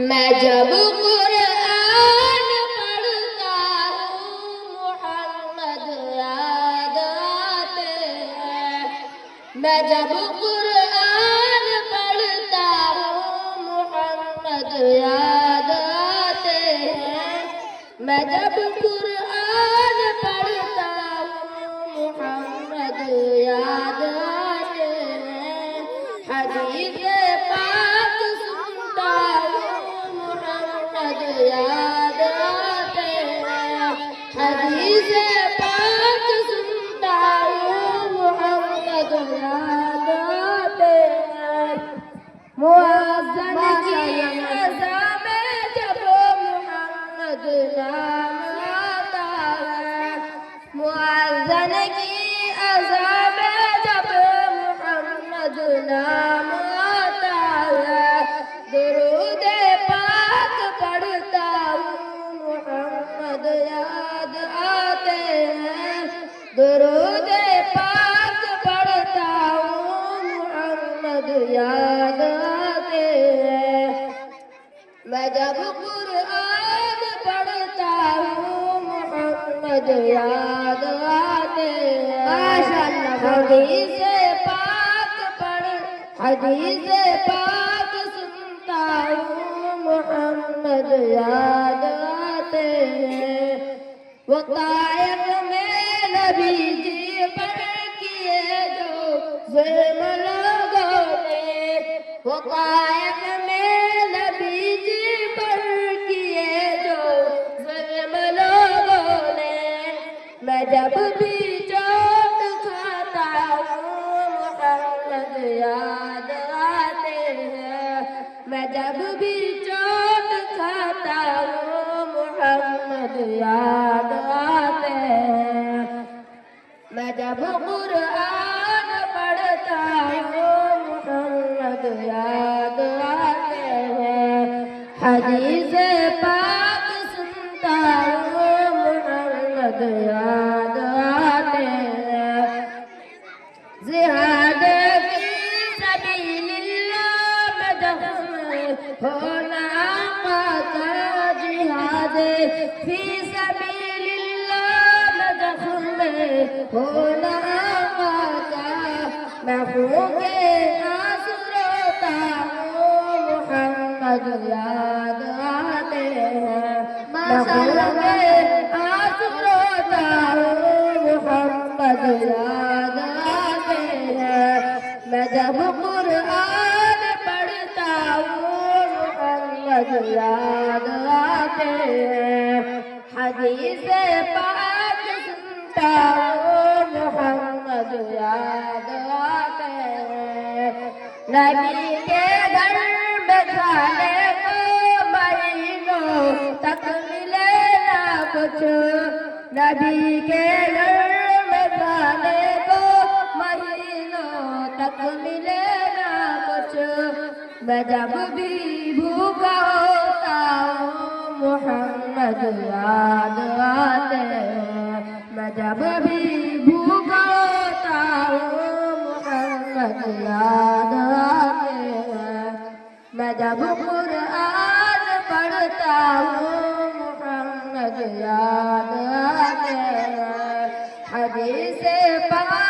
میں جب قرآن پڑھتا ہوں محمد یاد آتے ہیں. میں جب قرآن پڑھتا ہوں محمد یاد آتے ہیں. میں جب قرآن پڑھتا ہوں محمد یاد آتے ہیں. حدیث پاک سنتا ہوں محمد یاد آتے ہیں. حدیث پاک سنتا ہوں محمد یاد آتے ہیں. مؤذن کی اذان میں جب محمد نام آتا ہے. مؤذن کی اذان میں جب محمد نام آتا ہے. درود پاک پڑھتا ہوں محمد یاد آتے ہیں. درود پاک پڑھتا ہوں محمد یاد آتے ہیں. میں جب قرآن پڑھتا ہوں محمد یاد آتے ہیں. حدیث پاک حدیث پاک سنتا ہوں محمد یاد آتے ہیں. وہ طائف میں نبی جی پر کیے جو ظلم لوگوں نے. وہ طائف میں نبی جی پر کیے جو ظلم لوگوں نے. میں جب بھی چوٹ کھاتا ہوں محمد یاد آتے ہیں. میں جب بھی چوٹ کھاتا ہوں محمد یاد آتے ہیں. میں جب قرآن پڑھتا ہوں محمد یاد آتے ہیں. حدیث پاک سنتا ہوں محمد یاد آتے ہیں. جہاد فی سبیل اللہ میں زخم ہونا آقا کا. جہاد فی سبیل اللہ میں زخم ہونا آقا کا. میں خون کے آنسو روتا ہوں محمد یاد آتے ہیں. میں خون کے آنسو روتا ہوں محمد یاد آتے ہیں. میں جب قرآن پڑھتا ہوں محمد یاد آتے ہیں. حدیث پاک سنتا ہوں محمد یاد آتے ہیں. نبی کے گھر میں کھانے کو مہینوں تک ملے نہ کچھ. نبی کے گھر میں کھانے کو مہینوں تک ملے نہ کچھ. میں جب بھی بھوکا ہوتا ہوں محمد یاد آتے ہیں. میں جب بھی بھوکا ہوتا ہوں محمد یاد آتے ہیں. میں جب قرآن پڑھتا ہوں محمد یاد آتے ہیں. حدیث پاک